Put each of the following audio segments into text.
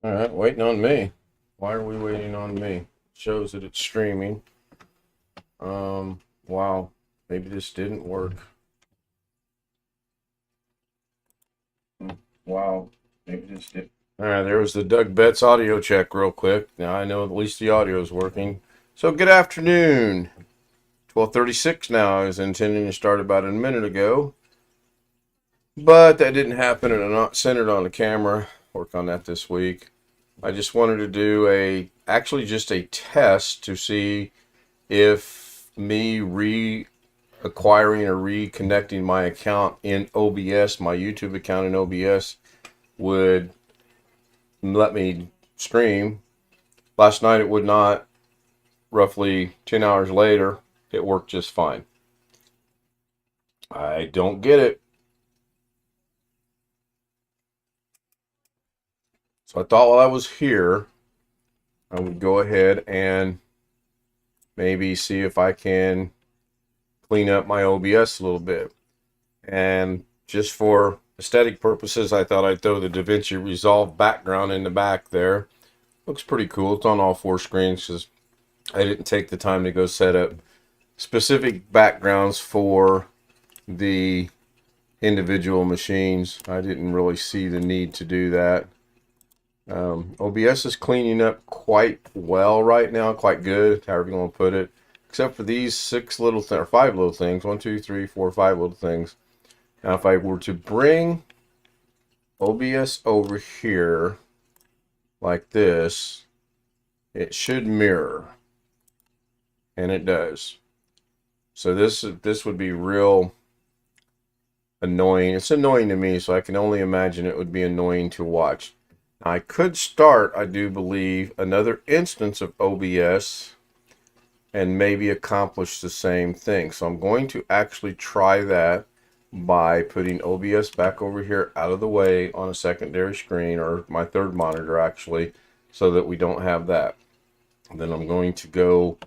All right, waiting on me. Why are we waiting on me? Shows that it's streaming. Wow. Maybe this didn't work. Wow. Maybe this did. All right, there was the Doug Betts audio check real quick. Now I know at least the audio is working. So good afternoon. 12:36 now. I was intending to start about a minute ago, but that didn't happen and I'm not centered on the camera. Work on that this week. I just wanted to do actually just a test to see if me reacquiring or reconnecting my account in OBS, my YouTube account in OBS, would let me stream. Last night it would not. Roughly 10 hours later, it worked just fine. I don't get it. So I thought while I was here, I would go ahead and maybe see if I can clean up my OBS a little bit. And just for aesthetic purposes, I thought I'd throw the Davinci Resolve background in the back there. Looks pretty cool. It's on all four screens because I didn't take the time to go set up specific backgrounds for the individual machines. I didn't really see the need to do that. OBS is cleaning up quite well right now, quite good, however you want to put it, except for these six little things, or five little things, 1, 2, 3, 4, 5 little things. Now if I were to bring OBS over here like this, it should mirror, and it does. So this would be real annoying. It's annoying to me, so I can only imagine it would be annoying to watch. I could start, I do believe, another instance of OBS and maybe accomplish the same thing. So I'm going to actually try that by putting OBS back over here out of the way on a secondary screen, or my third monitor actually, so that we don't have that. And then I'm going to go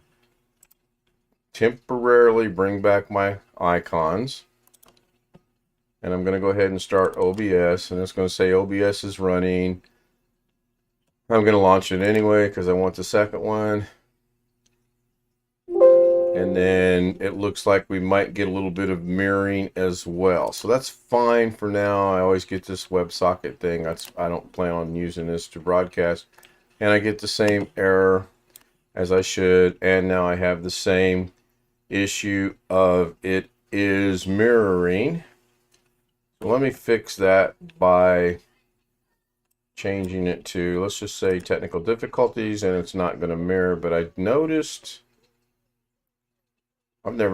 temporarily bring back my icons. And I'm going to go ahead and start OBS, and it's going to say OBS is running. I'm going to launch it anyway because I want the second one. And then it looks like we might get a little bit of mirroring as well. So that's fine for now. I always get this WebSocket thing. I don't plan on using this to broadcast. And I get the same error as I should. And now I have the same issue of it is mirroring. So let me fix that by changing it to, let's just say, technical difficulties, and it's not going to mirror. But I've never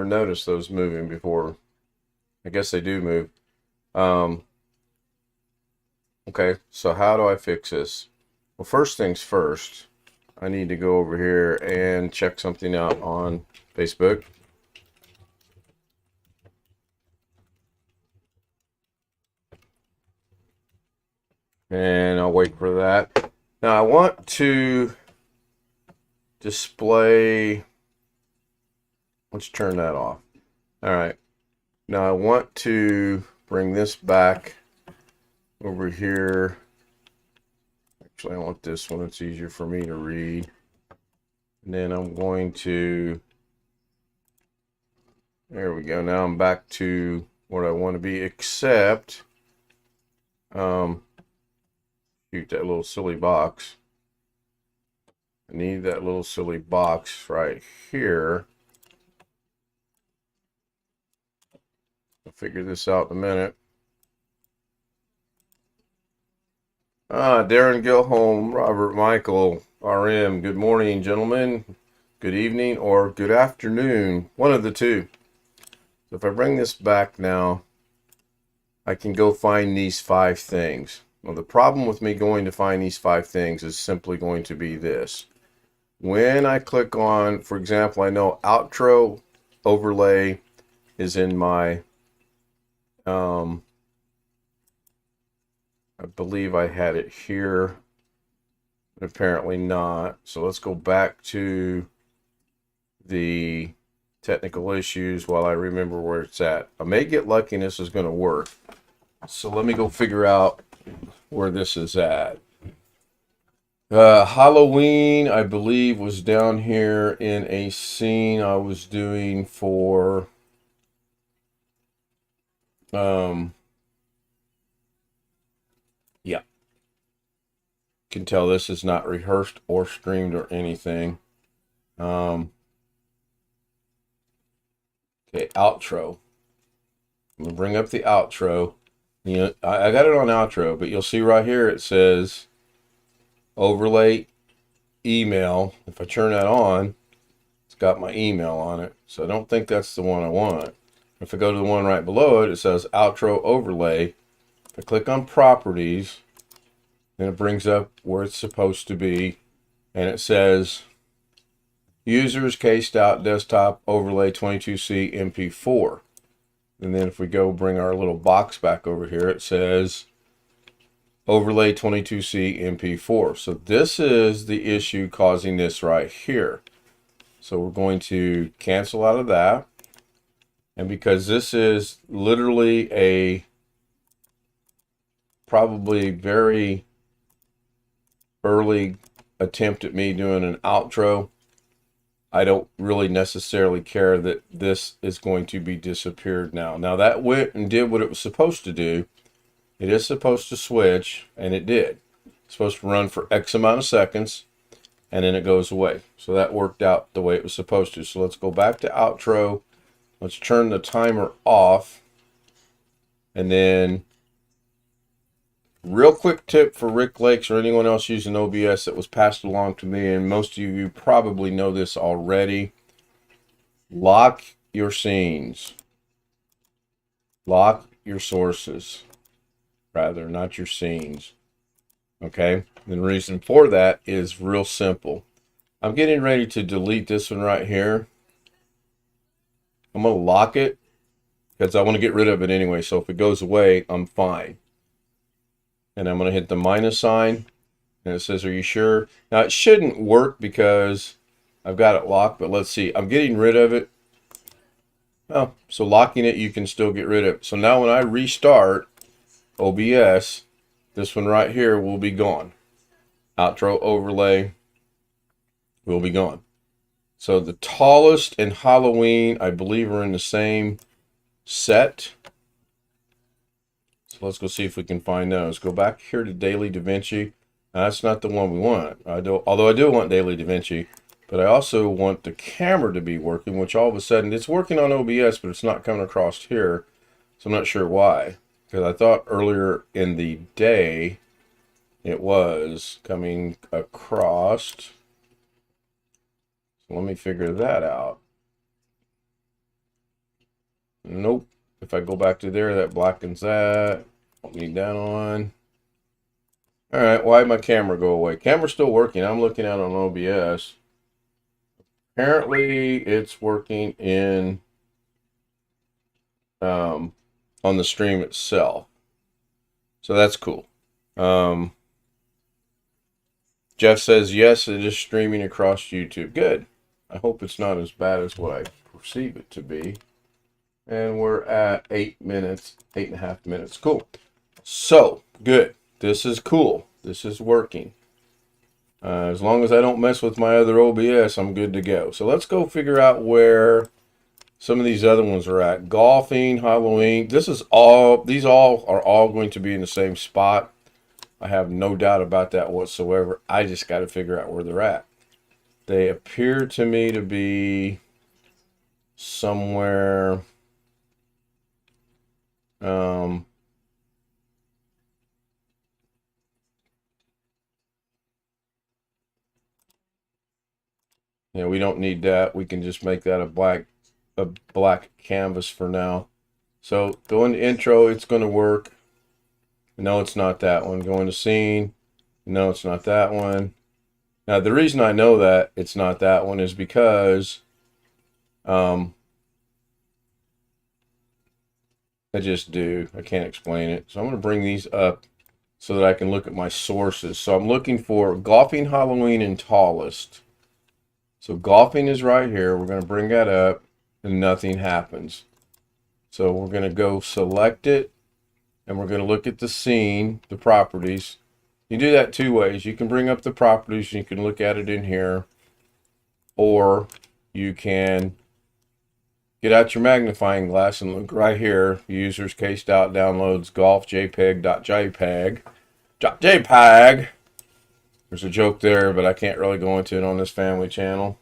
noticed those moving before. I guess they do move. Okay, so how do I fix this? Well, first things first, I need to go over here and check something out on Facebook. And I'll wait for that. Now I want to display, let's turn that off. All right. Now I want to bring this back over here. Actually, I want this one. It's easier for me to read. And then I'm going to, there we go. Now I'm back to what I want to be, except, shoot, that little silly box. I need that little silly box right here. I'll figure this out in a minute. Darren Gilholm, Robert Michael, RM. Good morning, gentlemen. Good evening or good afternoon. One of the two. So if I bring this back now, I can go find these 5 things. Well, the problem with me going to find these 5 things is simply going to be this. When I click on, for example, I know outro overlay is in my, I believe I had it here, but apparently not. So let's go back to the technical issues while I remember where it's at. I may get lucky and this is going to work. So let me go figure out where this is at. Halloween, I believe, was down here in a scene I was doing for yeah. Can tell this is not rehearsed or streamed or anything. Okay, outro. I'm gonna bring up the outro. You know, I got it on outro, but you'll see right here it says overlay email. If I turn that on, it's got my email on it. So I don't think that's the one I want. If I go to the one right below it, it says outro overlay. If I click on properties, then it brings up where it's supposed to be. And it says users Ken Stout desktop overlay 22C MP4. And then if we go bring our little box back over here, it says overlay 22C MP4. So this is the issue causing this right here. So we're going to cancel out of that. And because this is literally a probably very early attempt at me doing an outro, I don't really necessarily care that this is going to be disappeared now. Now that went and did what it was supposed to do. It is supposed to switch, and it did. It's supposed to run for X amount of seconds, and then it goes away. So that worked out the way it was supposed to. So let's go back to outro. Let's turn the timer off. And then, real quick tip for Rick Lakes or anyone else using OBS that was passed along to me, and most of you probably know this already. Lock your scenes. Lock your sources. Rather, not your scenes. Okay? And the reason for that is real simple. I'm getting ready to delete this one right here. I'm going to lock it because I want to get rid of it anyway. So if it goes away, I'm fine. And I'm going to hit the minus sign. And it says, are you sure? Now, it shouldn't work because I've got it locked. But let's see. I'm getting rid of it. Oh, so locking it, you can still get rid of it. So now when I restart OBS, this one right here will be gone. Outro overlay will be gone. So the tallest and Halloween, I believe, are in the same set. So let's go see if we can find those. Go back here to Daily Davinci. Now, that's not the one we want. Although I do want Daily Davinci, but I also want the camera to be working, which all of a sudden it's working on OBS, but it's not coming across here. So I'm not sure why. Because I thought earlier in the day it was coming across. So let me figure that out. Nope. If I go back to there, that blackens that. Don't need that on. All right, why did my camera go away? Camera's still working. I'm looking at it on OBS. Apparently, it's working in on the stream itself. So that's cool. Jeff says, yes, it is streaming across YouTube. Good. I hope it's not as bad as what I perceive it to be. And we're at 8 minutes, 8.5 minutes. Cool. So, good. This is cool. This is working. As long as I don't mess with my other OBS, I'm good to go. So let's go figure out where some of these other ones are at. Golfing, Halloween. These all are all going to be in the same spot. I have no doubt about that whatsoever. I just got to figure out where they're at. They appear to me to be somewhere. Yeah, we don't need that. We can just make that a black canvas for now. So go into intro, it's going to work. No, it's not that one. Go into scene. No, it's not that one. Now, the reason I know that it's not that one is because I just do. I can't explain it. So I'm going to bring these up so that I can look at my sources. So I'm looking for golfing, Halloween, and tallest. So golfing is right here. We're going to bring that up and nothing happens. So we're going to go select it and we're going to look at the scene, the properties. You do that two ways. You can bring up the properties and you can look at it in here, or you can get out your magnifying glass and look right here. Users Ken Stout downloads golf JPEG. There's a joke there, but I can't really go into it on this family channel.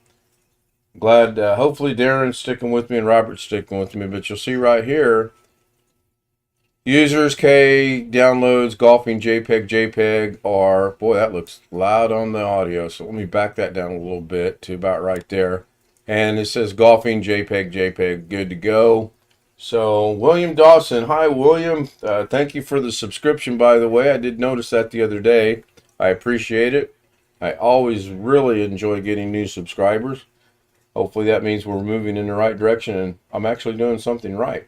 Glad, hopefully Darren's sticking with me and Robert's sticking with me, but you'll see right here, users K downloads golfing JPEG are, boy, that looks loud on the audio, so let me back that down a little bit to about right there. And it says golfing JPEG, good to go. So William Dawson, hi William, thank you for the subscription, by the way. I did notice that the other day. I appreciate it. I always really enjoy getting new subscribers. Hopefully that means we're moving in the right direction and I'm actually doing something right.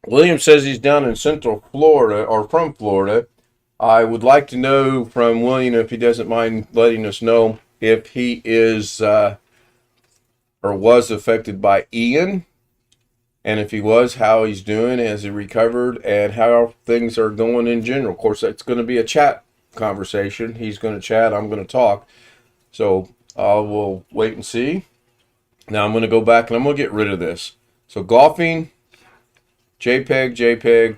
William says he's down in Central Florida, or from Florida. I would like to know from William, if he doesn't mind letting us know, if he is or was affected by Ian. And if he was, how he's doing, has he recovered, and how things are going in general. Of course, it's going to be a chat conversation. He's going to chat, I'm going to talk. So we'll wait and see. Now I'm going to go back and I'm going to get rid of this. So golfing, JPEG,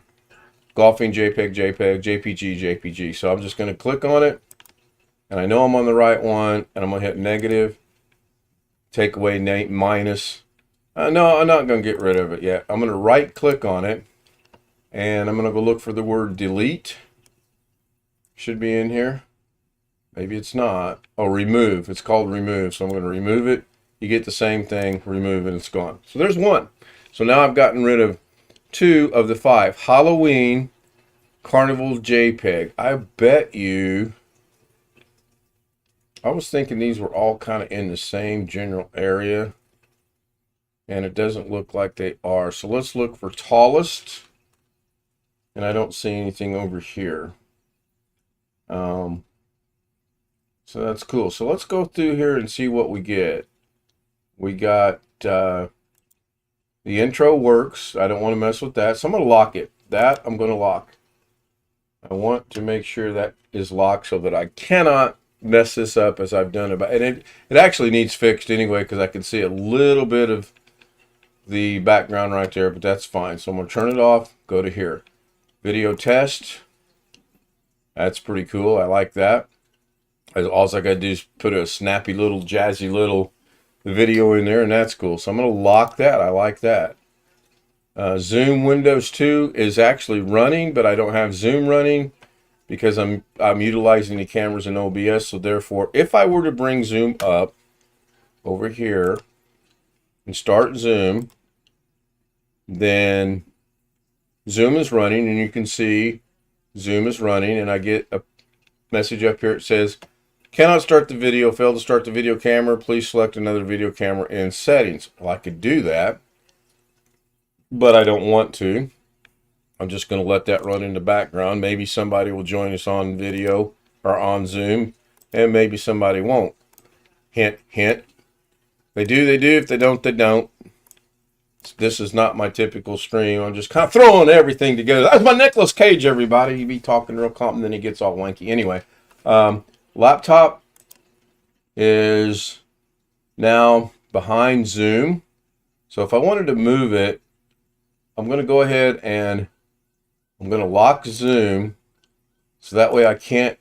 golfing, JPEG, JPG. So I'm just going to click on it. And I know I'm on the right one. And I'm going to hit negative. Take away minus. No, I'm not going to get rid of it yet. I'm going to right click on it. And I'm going to go look for the word delete. Should be in here. Maybe it's not. Oh, remove. It's called remove. So I'm going to remove it. You get the same thing. Remove and it's gone. So there's one. So now I've gotten rid of 2 of the 5. Halloween, Carnival, JPEG. I bet you, I was thinking these were all kind of in the same general area. And it doesn't look like they are. So let's look for tallest. And I don't see anything over here. So that's cool. So let's go through here and see what we get. We got the intro works. I don't want to mess with that. So I'm going to lock it. That I'm going to lock. I want to make sure that is locked so that I cannot mess this up as I've done about. And it actually needs fixed anyway, because I can see a little bit of the background right there, but that's fine. So I'm going to turn it off, go to here. Video test. That's pretty cool. I like that. All I got to do is put a snappy little, jazzy little video in there, and that's cool. So I'm going to lock that. I like that. Zoom Windows 2 is actually running, but I don't have Zoom running because I'm utilizing the cameras in OBS. So therefore, if I were to bring Zoom up over here and start Zoom, then Zoom is running, and you can see Zoom is running, and I get a message up here. It says, cannot start the video, failed to start the video camera. Please select another video camera in settings. Well, I could do that, but I don't want to. I'm just going to let that run in the background. Maybe somebody will join us on video or on Zoom, and maybe somebody won't. Hint, hint. They do, they do. If they don't, they don't. This is not my typical stream. I'm just kind of throwing everything together. That's my Nicolas Cage, everybody. He be talking real calm, and then he gets all wanky. Anyway, laptop is now behind Zoom. So if I wanted to move it, I'm going to go ahead and I'm going to lock Zoom, so that way I can't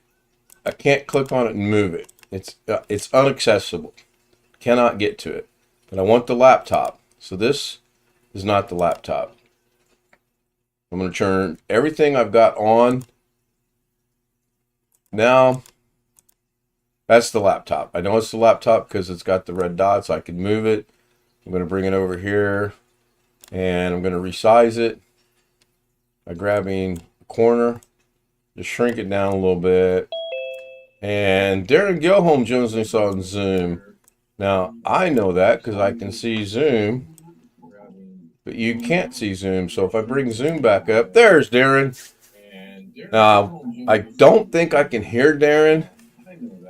click on it and move it. It's inaccessible. Cannot get to it. But I want the laptop. So this is not the laptop. I'm going to turn everything I've got on. Now, that's the laptop. I know it's the laptop because it's got the red dots. I can move it. I'm going to bring it over here, and I'm going to resize it by grabbing the corner. Just shrink it down a little bit. And Darren Gilholm joins us on Zoom. Now, I know that because I can see Zoom, but you can't see Zoom. So if I bring Zoom back up, there's Darren. Now, I don't think I can hear Darren.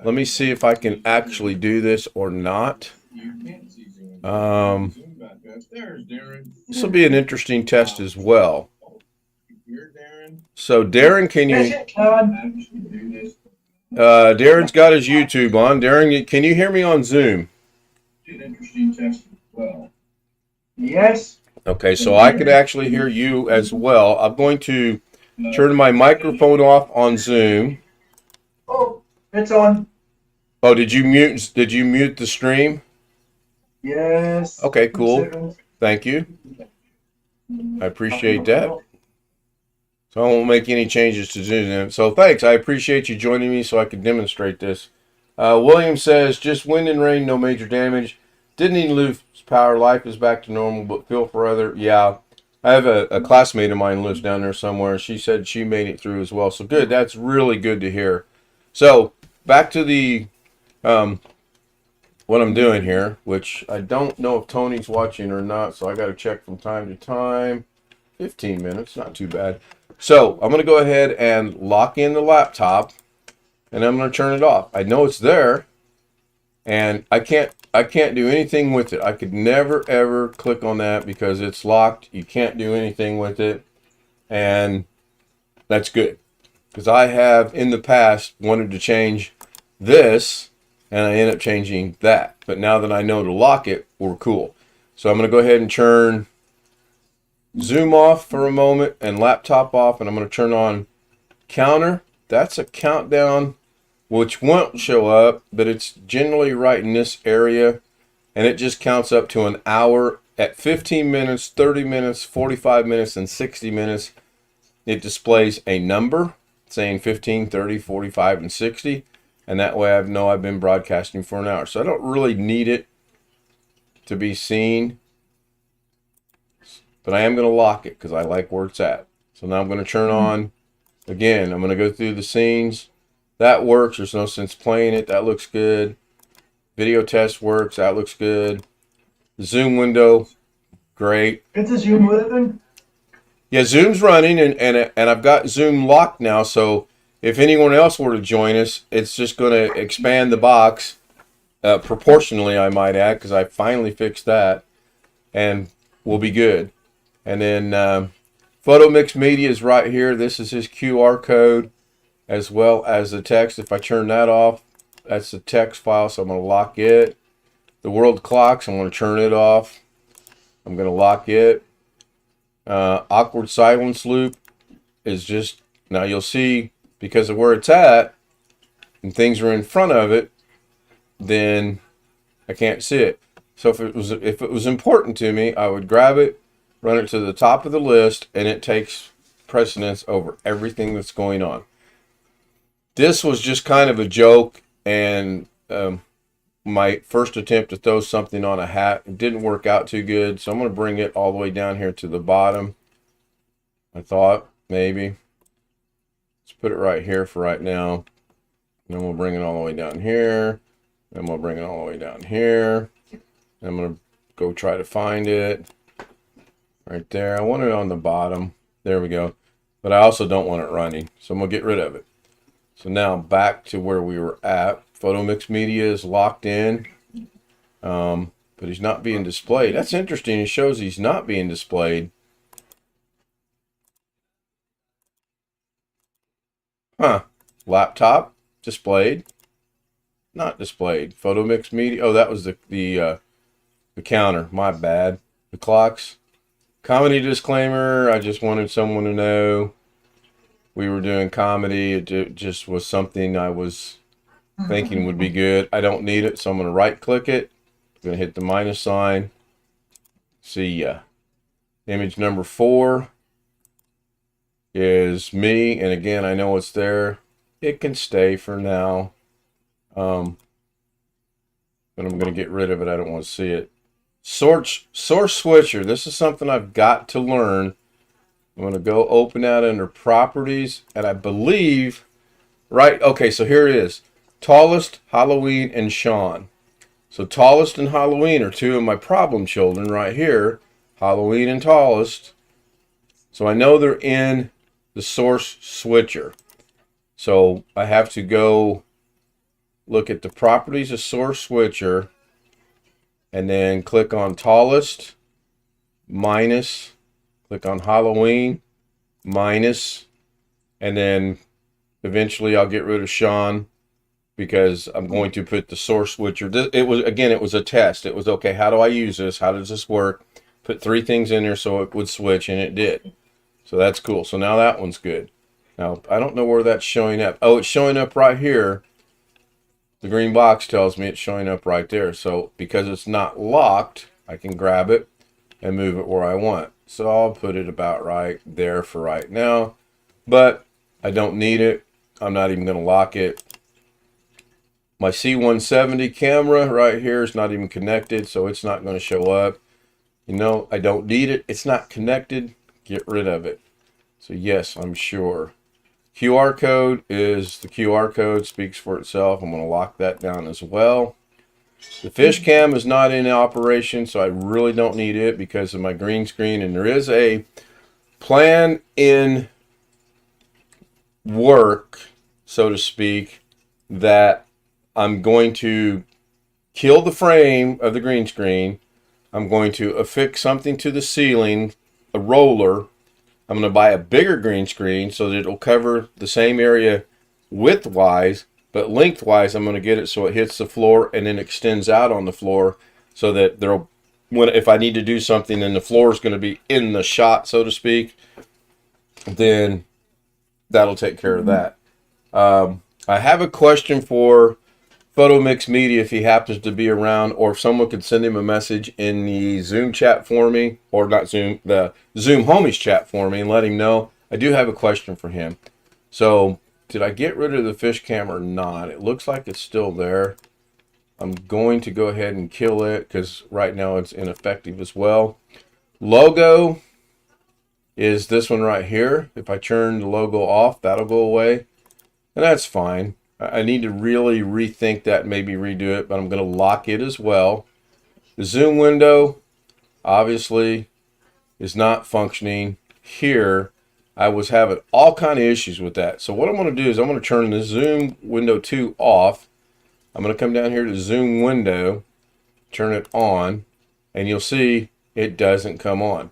Let me see if I can actually do this or not. This will be an interesting test as well. So Darren, can you? Darren's got his YouTube on. Darren, can you hear me on Zoom? Yes. Okay, so I could actually hear you as well. I'm going to turn my microphone off on Zoom. Oh, it's on. Oh, did you mute the stream? Yes. Okay, 2 cool. seconds. Thank you. I appreciate that. So I won't make any changes to Zoom. So thanks. I appreciate you joining me so I could demonstrate this. William says, just wind and rain, no major damage. Didn't even lose power. Life is back to normal, but feel for other. Yeah, I have a classmate of mine lives down there somewhere. She said she made it through as well. So good. That's really good to hear. So back to the what I'm doing here, which I don't know if Tony's watching or not. So I got to check from time to time. 15 minutes, not too bad. So I'm going to go ahead and lock in the laptop, and I'm going to turn it off. I know it's there, and I can't do anything with it. I could never ever click on that because it's locked. You can't do anything with it, and that's good because I have in the past wanted to change this, and I end up changing that. But now that I know to lock it, we're cool. So I'm going to go ahead and turn Zoom off for a moment and laptop off, and I'm going to turn on counter. That's a countdown which won't show up, but it's generally right in this area, and it just counts up to an hour. At 15 minutes, 30 minutes, 45 minutes, and 60 minutes, it displays a number saying 15, 30, 45, and 60, and that way I know I've been broadcasting for an hour. So I don't really need it to be seen, but I am going to lock it because I like where it's at. So now I'm going to turn on, again, I'm going to go through the scenes. That works. There's no sense playing it. That looks good. Video test works. That looks good. Zoom window, great. It's a Zoom living. Yeah, Zoom's running, and I've got Zoom locked now, so if anyone else were to join us, it's just going to expand the box proportionally, I might add, because I finally fixed that, and we'll be good. And then Photo Mix Media is right here. This is his QR code as well as the text. If I turn that off, that's the text file, so I'm going to lock it. The World Clocks, I'm going to turn it off. I'm going to lock it. Awkward Silence Loop is just, now you'll see, because of where it's at, and things are in front of it, then I can't see it. So if it was important to me, I would grab it, run it to the top of the list, and it takes precedence over everything that's going on. This was just kind of a joke, and my first attempt to throw something on a hat. It didn't work out too good, so I'm going to bring it all the way down here to the bottom. I thought, maybe. Let's put it right here for right now. And then we'll bring it all the way down here. Then we'll bring it all the way down here. I'm going to go try to find it. Right there. I want it on the bottom. There we go. But I also don't want it running, so I'm going to get rid of it. So now back to where we were at. Photo Mix Media is locked in, but he's not being displayed. That's interesting. It shows he's not being displayed. Huh. Laptop displayed. Not displayed. Photo Mix Media. Oh, that was the counter. My bad. The clocks. Comedy disclaimer. I just wanted someone to know we were doing comedy. It just was something I was thinking would be good. I don't need it, so I'm going to right click it. I'm going to hit the minus sign. See ya. Image number 4 is me, and again, I know it's there. It can stay for now. But I'm going to get rid of it. I don't want to see it. Source switcher. This is something I've got to learn. I'm going to go open that under properties, and I believe, right, okay, so here it is. Tallest, Halloween, and Sean. So Tallest and Halloween are two of my problem children right here. Halloween and Tallest. So I know they're in the source switcher. So I have to go look at the properties of source switcher and then click on Tallest, minus, click on Halloween, minus, and then eventually I'll get rid of Sean because I'm going to put the source switcher. It was a test. It was, okay, how do I use this? How does this work? Put 3 things in there so it would switch, and it did. So that's cool. So now that one's good. Now, I don't know where that's showing up. Oh, it's showing up right here. The green box tells me it's showing up right there. So because it's not locked, I can grab it and move it where I want. So I'll put it about right there for right now. But I don't need it. I'm not even going to lock it. My C170 camera right here is not even connected, so it's not going to show up. You know, I don't need it. It's not connected. Get rid of it. So yes, I'm sure. QR code is the QR code, speaks for itself. I'm going to lock that down as well. The fish cam is not in operation, so I really don't need it because of my green screen. And there is a plan in work, so to speak, that I'm going to kill the frame of the green screen. I'm going to affix something to the ceiling, a roller. I'm going to buy a bigger green screen so that it'll cover the same area widthwise, but lengthwise I'm going to get it so it hits the floor and then extends out on the floor so that if I need to do something and the floor is going to be in the shot, so to speak, then that'll take care of that. I have a question for Photo Mix Media if he happens to be around, or if someone could send him a message in the Zoom chat for me, or not Zoom, the Zoom Homies chat for me, and let him know. I do have a question for him. So, did I get rid of the fish cam or not? It looks like it's still there. I'm going to go ahead and kill it because right now it's ineffective as well. Logo is this one right here. If I turn the logo off, that'll go away. And that's fine. I need to really rethink that, maybe redo it, but I'm going to lock it as well. The zoom window, obviously, is not functioning. Here, I was having all kind of issues with that. So what I'm going to do is I'm going to turn the zoom window 2 off. I'm going to come down here to zoom window, turn it on, and you'll see it doesn't come on.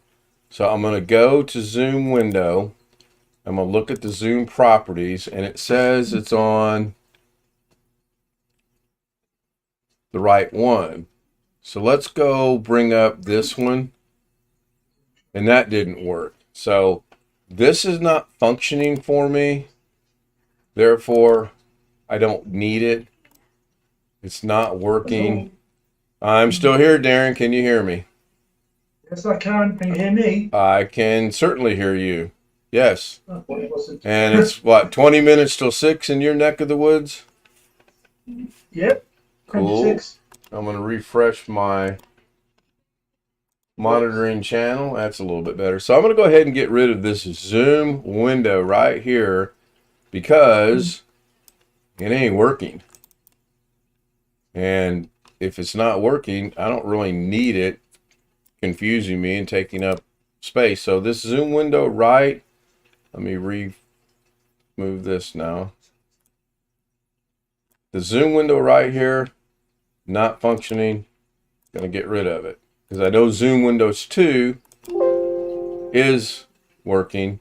So I'm going to go to zoom window. I'm going to look at the zoom properties, and it says it's on the right one. So let's go bring up this one, and that didn't work. So this is not functioning for me. Therefore, I don't need it. It's not working. I'm still here, Darren. Can you hear me? Yes, I can. Can you hear me? I can certainly hear you. Yes. Oh, well, it wasn't. And it's what, 20 minutes till 6 in your neck of the woods? Yep. Cool. 26. I'm going to refresh my monitoring channel. That's a little bit better. So I'm going to go ahead and get rid of this zoom window right here because it ain't working. And if it's not working, I don't really need it confusing me and taking up space. So this zoom window right, let me remove this now. The zoom window right here, not functioning. Gonna get rid of it because I know zoom windows 2 is working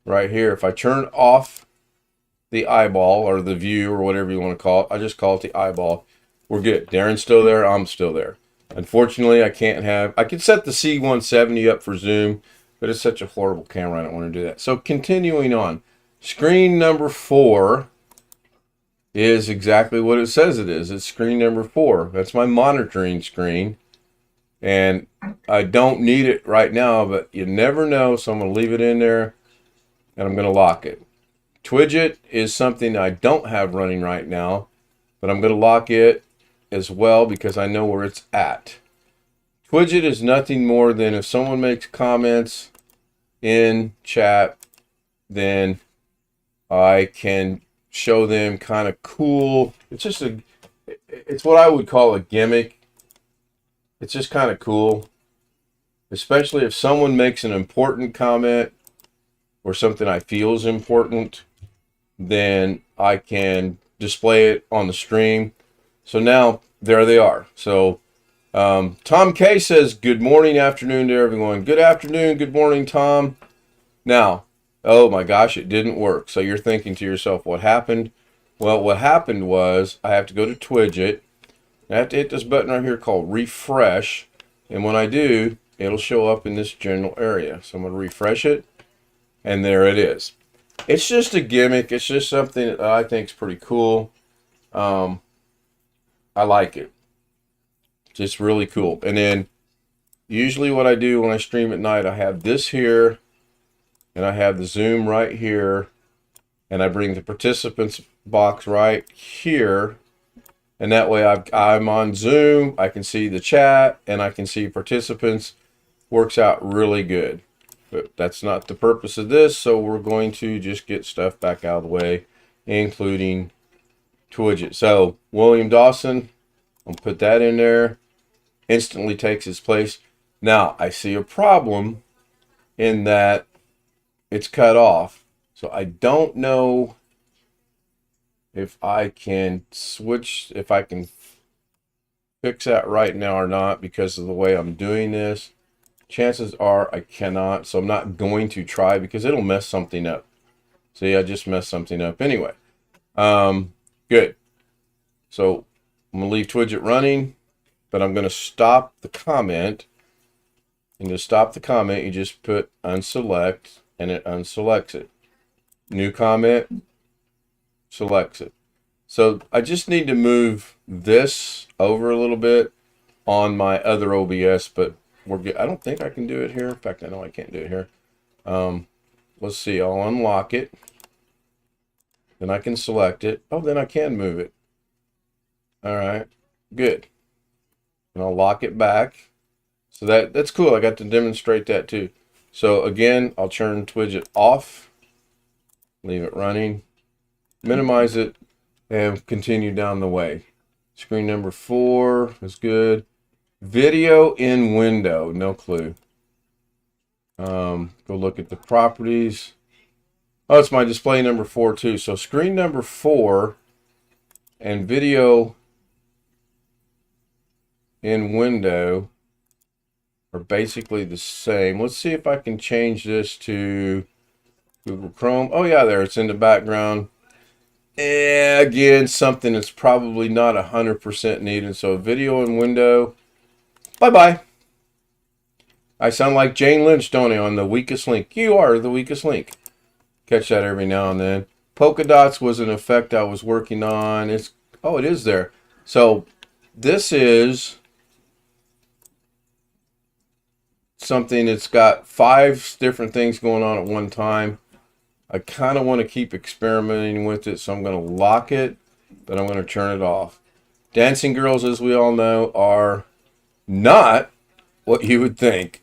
right here. If I turn off the eyeball or the view or whatever you want to call it, I just call it the eyeball. We're good. Darren's still there. I'm still there. Unfortunately, I can set the C170 up for zoom, but it's such a horrible camera. I don't want to do that. So continuing on, screen number 4 is exactly what it says it is. It's screen number 4. That's my monitoring screen. And I don't need it right now, but you never know. So I'm going to leave it in there and I'm going to lock it. Twidget is something I don't have running right now, but I'm going to lock it as well because I know where it's at. Twidget is nothing more than if someone makes comments in chat, then I can show them kind of cool. It's what I would call a gimmick. It's just kind of cool, especially if someone makes an important comment or something I feel is important, then I can display it on the stream. So now there they are. So Tom K says good morning, afternoon to everyone. Good afternoon, good morning, Tom. Now, oh my gosh, it didn't work. So you're thinking to yourself, what happened? Well, what happened was I have to go to Twidget. I have to hit this button right here called refresh. And when I do, it'll show up in this general area. So I'm going to refresh it. And there it is. It's just a gimmick. It's just something that I think is pretty cool. I like it. Just really cool. And then usually what I do when I stream at night, I have this here. And I have the zoom right here. And I bring the participants box right here. And that way I'm on Zoom, I can see the chat, and I can see participants. Works out really good. But that's not the purpose of this, so we're going to just get stuff back out of the way, including Twidget. So, William Dawson, I'll put that in there. Instantly takes his place. Now, I see a problem in that it's cut off. So I don't know if I can switch, if I can fix that right now or not because of the way I'm doing this. Chances are I cannot, so I'm not going to try because it'll mess something up. See, I just messed something up anyway. Good. So I'm going to leave Twidget running, but I'm going to stop the comment. And to stop the comment, you just put unselect, and it unselects it. New comment, selects it. So I just need to move this over a little bit on my other OBS, but we're good. I don't think I can do it here. In fact, I know I can't do it here. Let's see. I'll unlock it. Then I can select it. Oh, then I can move it. All right. Good. And I'll lock it back. So that's cool. I got to demonstrate that too. So again, I'll turn Twidget off. Leave it running. Minimize it. And continue down the way. Screen number 4 is good. Video in window, no clue. Go look at the properties. Oh, it's my display number 4 too. So screen number 4 and video in window are basically the same. Let's see if I can change this to Google Chrome. Oh yeah, there, it's in the background. Again, something that's probably not 100% needed. So video in window. Bye-bye. I sound like Jane Lynch, don't I, on The Weakest Link. You are the weakest link. Catch that every now and then. Polka dots was an effect I was working on. It is there. So this is something that's got 5 different things going on at one time. I kind of want to keep experimenting with it, so I'm going to lock it, but I'm going to turn it off. Dancing girls, as we all know, are not what you would think.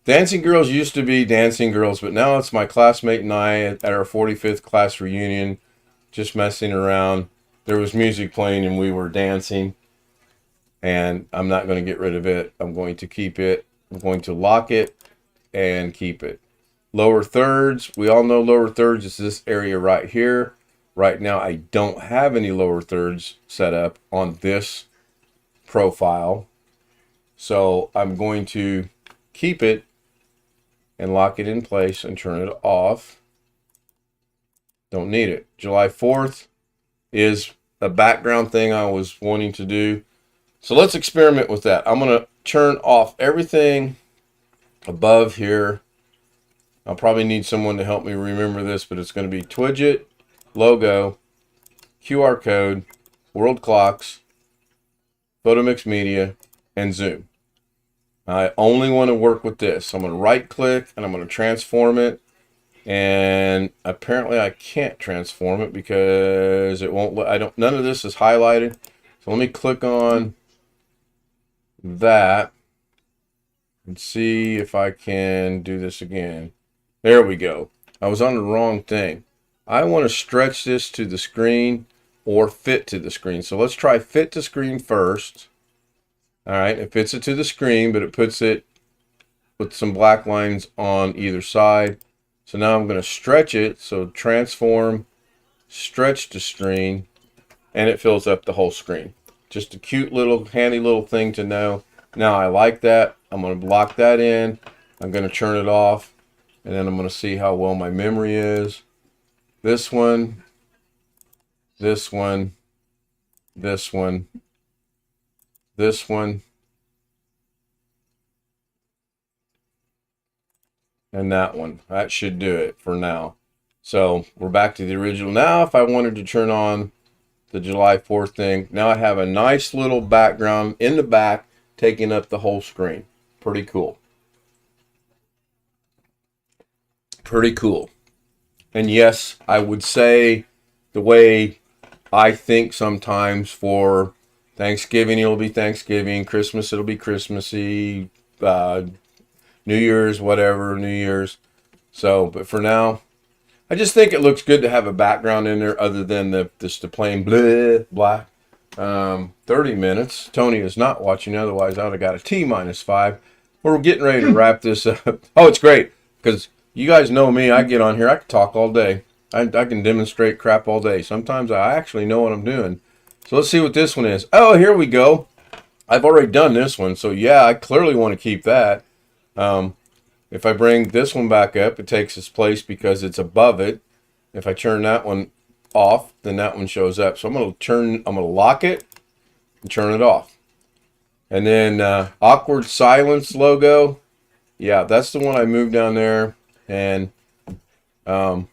Dancing girls used to be dancing girls, but now it's my classmate and I at our 45th class reunion, just messing around. There was music playing and we were dancing, and I'm not going to get rid of it. I'm going to keep it. I'm going to lock it and keep it. Lower thirds, we all know lower thirds is this area right here. Right now I don't have any lower thirds set up on this profile. So I'm going to keep it and lock it in place and turn it off. Don't need it. July 4th is a background thing I was wanting to do. So let's experiment with that. I'm going to turn off everything above here. I'll probably need someone to help me remember this, but it's going to be Twidget, logo, QR code, world clocks, Photomix Media, and Zoom. I only want to work with this. So I'm going to right click and I'm going to transform it. And apparently I can't transform it because it won't, none of this is highlighted. So let me click on that and see if I can do this again. There we go. I was on the wrong thing. I want to stretch this to the screen or fit to the screen. So let's try fit to screen first. All right, it fits it to the screen, but it puts it with some black lines on either side. So now I'm going to stretch it. So transform, stretch to screen, and it fills up the whole screen. Just a cute little, handy little thing to know. Now I like that. I'm going to block that in. I'm going to turn it off. And then I'm going to see how well my memory is. This one, this one, this one, this one, and that one. That should do it for now. So we're back to the original. Now if I wanted to turn on the July 4th thing, now I have a nice little background in the back taking up the whole screen. Pretty cool. Pretty cool. And yes, I would say the way I think sometimes for Thanksgiving, it'll be Thanksgiving. Christmas, it'll be Christmassy. New Year's, whatever, New Year's. So, but for now, I just think it looks good to have a background in there other than just the plain bleh, black. 30 minutes. Tony is not watching, otherwise I would have got a T-5. We're getting ready to wrap this up. Oh, it's great, because you guys know me. I get on here, I can talk all day. I can demonstrate crap all day. Sometimes I actually know what I'm doing. So let's see what this one is. Oh, here we go. I've already done this one, so yeah, I clearly want to keep that. If I bring this one back up, it takes its place because it's above it. If I turn that one off, then that one shows up. So I'm going to lock it and turn it off. And then awkward silence logo. Yeah, that's the one I moved down there, and kind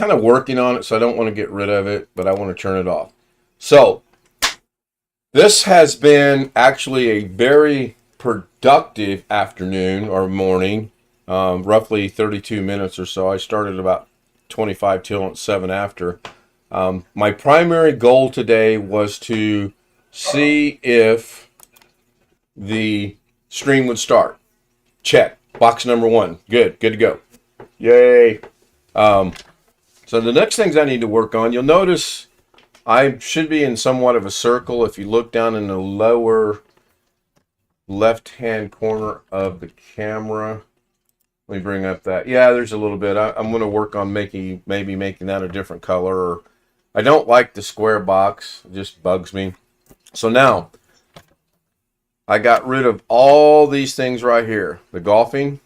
of working on it, so I don't want to get rid of it, but I want to turn it off. So this has been actually a very productive afternoon or morning, roughly 32 minutes or so. I started about 25 till 7 after. My primary goal today was to see if the stream would start. Check. Box number 1. Good to go. Yay. So the next things I need to work on, you'll notice I should be in somewhat of a circle. If you look down in the lower left-hand corner of the camera, let me bring up that. Yeah, there's a little bit. I'm going to work on maybe making that a different color. Or I don't like the square box. It just bugs me. So now, I got rid of all these things right here. The golfing,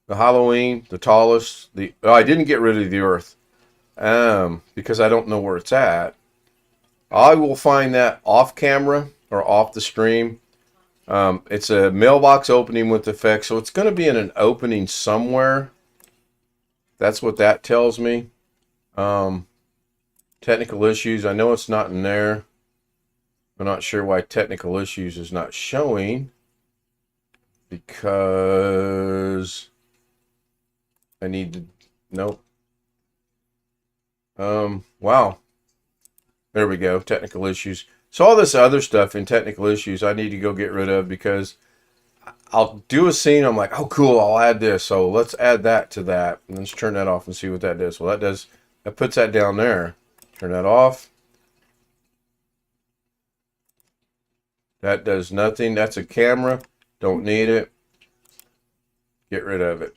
the Halloween, the tallest. I didn't get rid of the earth because I don't know where it's at. I will find that off camera or off the stream. It's a mailbox opening with effects, so it's going to be in an opening somewhere. That's what that tells me. Technical issues, I know it's not in there. I'm not sure why technical issues is not showing, because I need to, nope. Wow. There we go, technical issues. So all this other stuff in technical issues I need to go get rid of, because I'll do a scene, I'm like, oh cool, I'll add this, so let's add that to that, and let's turn that off and see what that does. Well, that puts that down there. Turn that off. That does nothing. That's a camera. Don't need it. Get rid of it.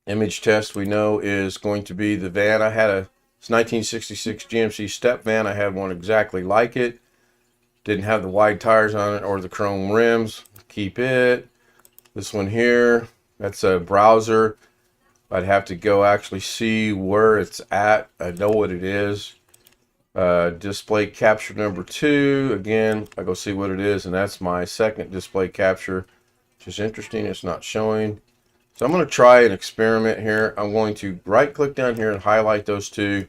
Image test we know is going to be the van. It's 1966 GMC step van. I had one exactly like it. Didn't have the wide tires on it or the chrome rims. Keep it. This one here, that's a browser. I'd have to go actually see where it's at. I know what it is. Display capture number 2. Again, I go see what it is, and that's my second display capture, which is interesting. It's not showing. So I'm going to try an experiment here. I'm going to right click down here and highlight those two,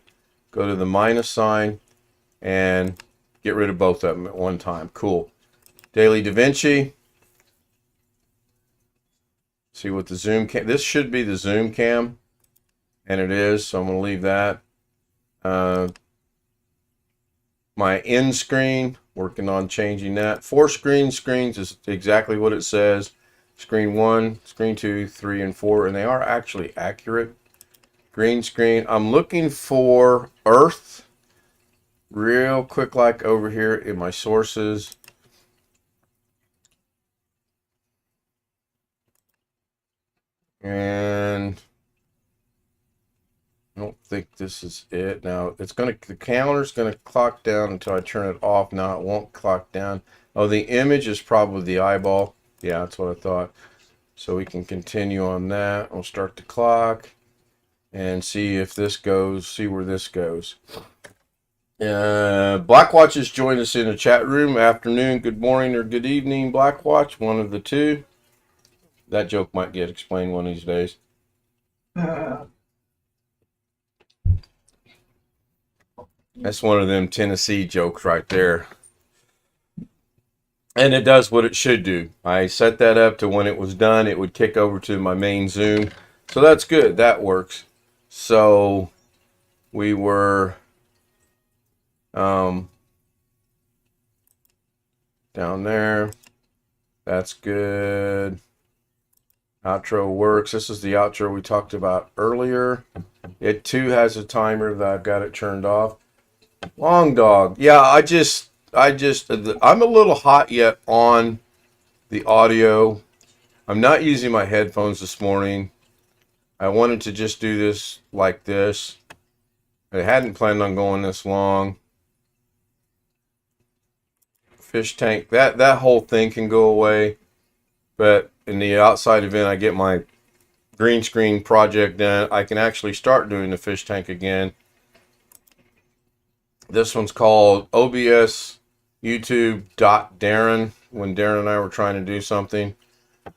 go to the minus sign, and get rid of both of them at one time. Cool. Daily Davinci. See what the zoom cam, this should be the zoom cam, and it is, so I'm going to leave that. My end screen, working on changing that. 4 screens is exactly what it says. Screen 1, screen 2, 3, and 4, and they are actually accurate. Green screen, I'm looking for Earth real quick, like over here in my sources. And I don't think this is it. Now the counter's gonna clock down until I turn it off. Now it won't clock down. Oh, the image is probably the eyeball. Yeah, that's what I thought. So we can continue on that. We'll start the clock and see if this goes, see where this goes. Blackwatch has joined us in the chat room. Afternoon, good morning, or good evening, Blackwatch. One of the two. That joke might get explained one of these days. That's one of them Tennessee jokes right there. And it does what it should do. I set that up to when it was done, it would kick over to my main Zoom. So that's good. That works. So we were down there. That's good. Outro works. This is the outro we talked about earlier. It too has a timer that I've got it turned off. Long dog. Yeah, I'm a little hot yet on the audio. I'm not using my headphones this morning. I wanted to just do this like this. I hadn't planned on going this long. Fish tank, that whole thing can go away. But in the outside event, I get my green screen project done, I can actually start doing the fish tank again. This one's called OBS YouTube Darren. When Darren and I were trying to do something,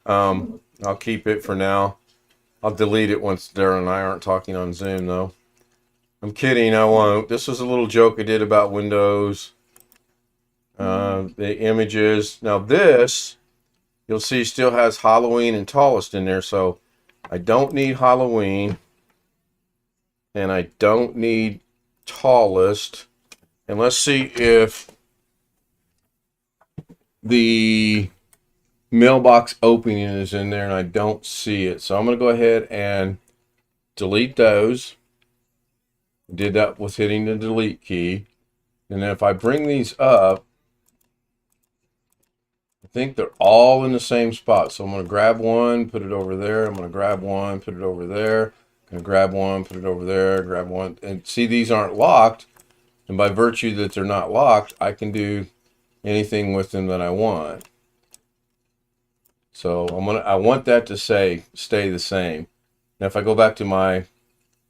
I'll keep it for now. I'll delete it once Darren and I aren't talking on Zoom, though. I'm kidding, I won't. This was a little joke I did about Windows. The images. Now this, you'll see, still has Halloween and Tallest in there, so I don't need Halloween. And I don't need Tallest. And let's see if the mailbox opening is in there, and I don't see it. So I'm going to go ahead and delete those. Did that with hitting the delete key. And then if I bring these up, I think they're all in the same spot. So I'm going to grab one, put it over there. I'm going to grab one, put it over there. I'm going to grab one, put it over there, grab one. And see, these aren't locked. And by virtue that they're not locked, I can do anything with them that I want. So I want that to stay the same. Now if I go back to my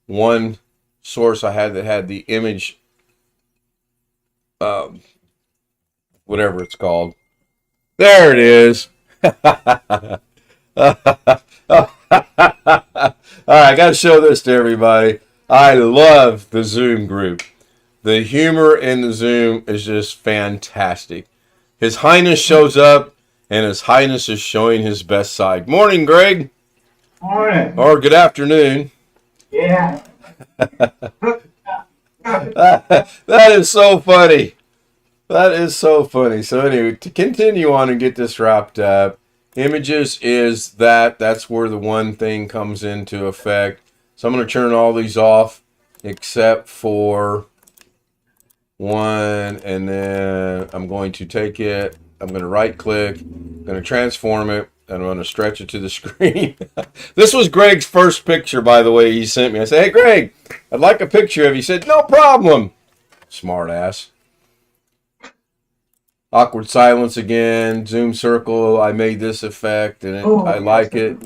one source I had that had the image, whatever it's called. There it is. All right, I got to show this to everybody. I love the Zoom group. The humor in the Zoom is just fantastic. His Highness shows up, and His Highness is showing his best side. Morning, Greg. Morning. Or good afternoon. Yeah. That is so funny. That is so funny. So anyway, to continue on and get this wrapped up, images is that's where the one thing comes into effect. So I'm going to turn all these off except for one, and then I'm going to take it, I'm going to right click, I'm going to transform it, and I'm going to stretch it to the screen. This was Greg's first picture, by the way, he sent me. I said, hey Greg, I'd like a picture of you. He said, no problem. Smart ass. Awkward silence again, zoom circle. I made this effect, and I like it.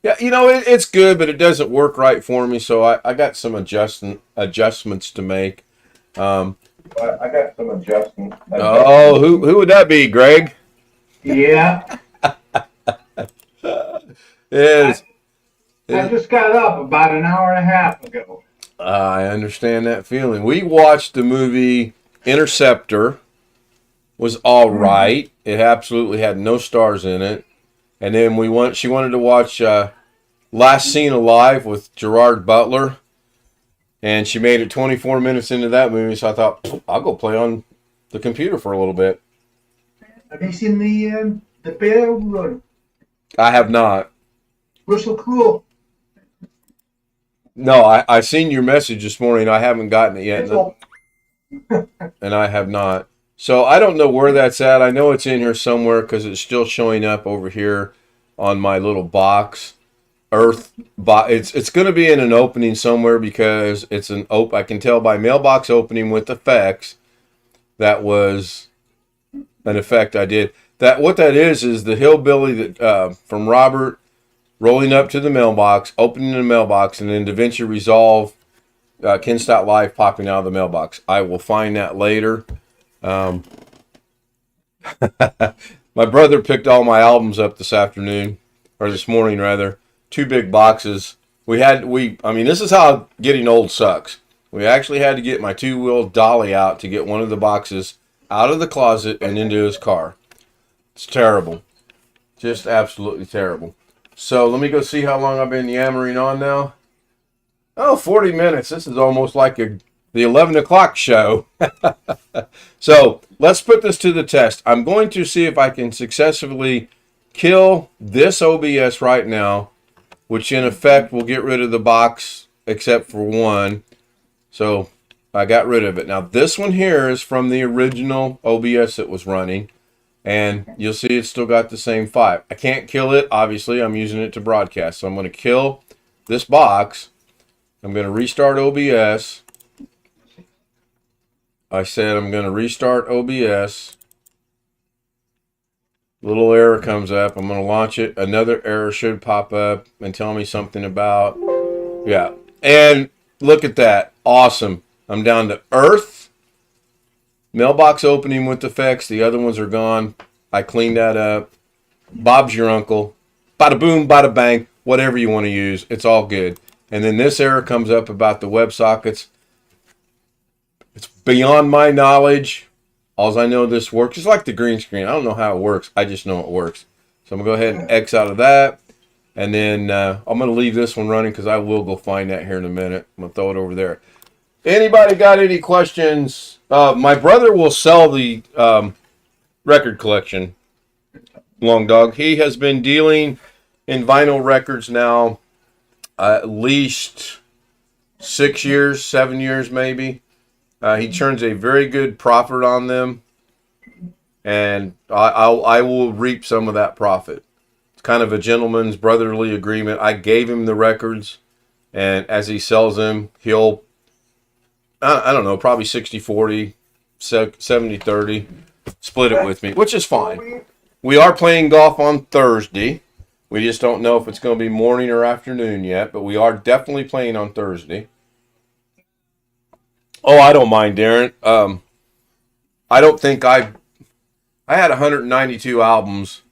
Yeah, you know, it's good, but it doesn't work right for me, so I got some adjustments to make. I got some adjustments. Oh, who would that be, Greg? Yeah. Yes. I just got up about an hour and a half ago. I understand that feeling. We watched the movie Interceptor. Was all right. It absolutely had no stars in it. And then she wanted to watch Last Seen Alive with Gerard Butler. And she made it 24 minutes into that movie, so I thought, I'll go play on the computer for a little bit. Have you seen the Bear Run? I have not. Russell Crowe. No, I seen your message this morning. I haven't gotten it yet. And I have not. So I don't know where that's at. I know it's in here somewhere because it's still showing up over here on my little box. It's going to be in an opening somewhere because it's I can tell by mailbox opening with effects. That was an effect I did. What that is the hillbilly that from Robert rolling up to the mailbox, opening the mailbox, and then Davinci Resolve, Ken Stout Live popping out of the mailbox. I will find that later. My brother picked all my albums up this afternoon, or this morning rather. 2 big boxes. I mean, this is how getting old sucks. We actually had to get my 2-wheel dolly out to get one of the boxes out of the closet and into his car. It's terrible. Just absolutely terrible. So let me go see how long I've been yammering on now. Oh, 40 minutes. This is almost like the 11 o'clock show. So let's put this to the test. I'm going to see if I can successfully kill this OBS right now, which in effect will get rid of the box except for one. So I got rid of it. Now this one here is from the original OBS that was running. And you'll see it's still got the same 5. I can't kill it. Obviously, I'm using it to broadcast. So I'm going to kill this box. I'm going to restart OBS. I said I'm going to restart OBS. Little error comes up. I'm going to launch it. Another error should pop up and tell me something about... Yeah. And look at that. Awesome. I'm down to Earth. Mailbox opening with effects. The other ones are gone. I cleaned that up. Bob's your uncle. Bada boom, bada bang. Whatever you want to use. It's all good. And then this error comes up about the WebSockets. It's beyond my knowledge. All I know this works. It's like the green screen. I don't know how it works. I just know it works. So I'm going to go ahead and X out of that. And then I'm going to leave this one running because I will go find that here in a minute. I'm going to throw it over there. Anybody got any questions? My brother will sell the record collection, Long Dog. He has been dealing in vinyl records now at least 6 years, 7 years maybe. He turns a very good profit on them, and I will reap some of that profit. It's kind of a gentleman's brotherly agreement. I gave him the records, and as he sells them, he'll, I don't know, probably 60-40, 70-30, split it with me, which is fine. We are playing golf on Thursday. We just don't know if it's going to be morning or afternoon yet, but we are definitely playing on Thursday. Oh, I don't mind, Darren. I don't think I had 192 albums,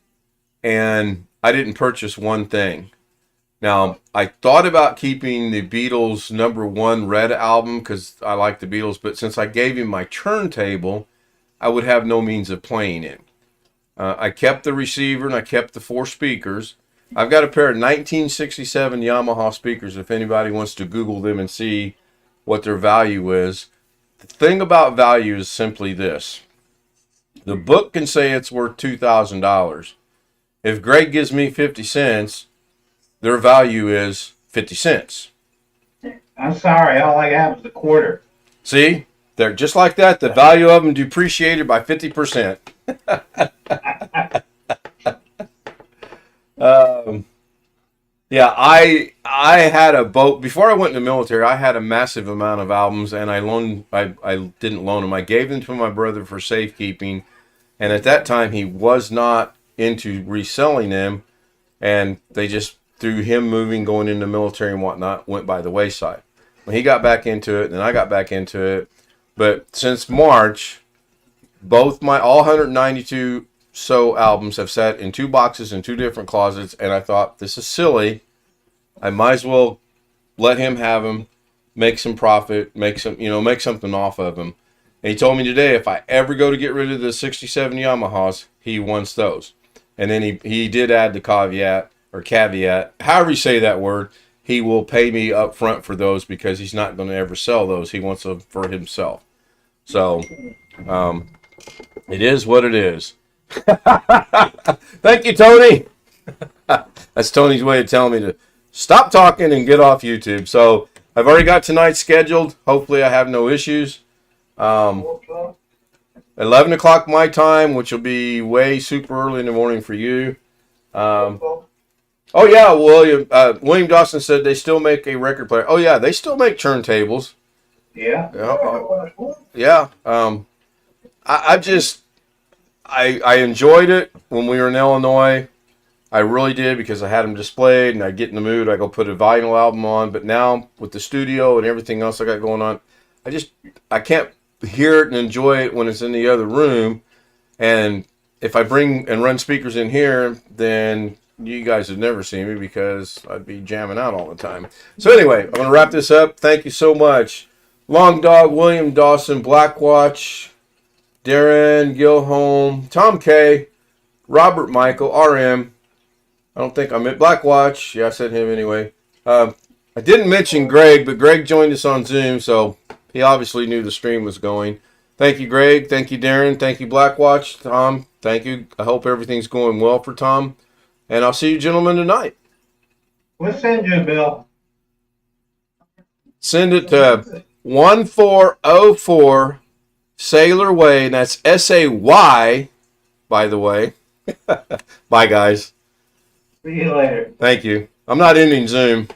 and I didn't purchase one thing. Now, I thought about keeping the Beatles' #1 Red album because I like the Beatles, but since I gave him my turntable, I would have no means of playing it. I kept the receiver and I kept the 4 speakers. I've got a pair of 1967 Yamaha speakers if anybody wants to Google them and see what their value is. The thing about value is simply this. The book can say it's worth $2,000. If Greg gives me 50 cents, their value is 50 cents. I'm sorry, all I have is a quarter. See? They're just like that. The value of them depreciated by 50%. Yeah, I had a boat before I went in the military. I had a massive amount of albums, and I didn't loan them. I gave them to my brother for safekeeping, and at that time he was not into reselling them, and they just, through him moving, going into the military and whatnot, went by the wayside. When he got back into it, then I got back into it. But since March, both my all 192 so albums have sat in 2 boxes in 2 different closets, and I thought, this is silly. I might as well let him have them, make some profit, make something off of them. And he told me today if I ever go to get rid of the 67 Yamahas, he wants those. And then he did add the caveat, however you say that word, he will pay me up front for those because he's not going to ever sell those. He wants them for himself. So, it is what it is. Thank you, Tony. That's Tony's way of telling me to stop talking and get off YouTube. So I've already got tonight scheduled. Hopefully I have no issues. 11 o'clock my time, which will be way super early in the morning for you. Oh yeah, William Dawson said they still make a record player. Oh yeah, they still make turntables. Yeah. Yeah. I enjoyed it when we were in Illinois. I really did, because I had them displayed and I get in the mood. I go put a vinyl album on. But now with the studio and everything else I got going on, I can't hear it and enjoy it when it's in the other room. And if I bring and run speakers in here, then you guys would never see me because I'd be jamming out all the time. So anyway, I'm going to wrap this up. Thank you so much. Long Dog, William Dawson, Blackwatch, Darren Gilholm, Tom K, Robert Michael, RM. I don't think I meant Blackwatch. Yeah, I said him anyway. I didn't mention Greg, but Greg joined us on Zoom, so he obviously knew the stream was going. Thank you, Greg. Thank you, Darren. Thank you, Blackwatch. Tom, thank you. I hope everything's going well for Tom. And I'll see you gentlemen tonight. We'll send you a bill. Send it to 1404 Sailor Way, and that's SAY, by the way. Bye, guys. See you later. Thank you. I'm not ending Zoom.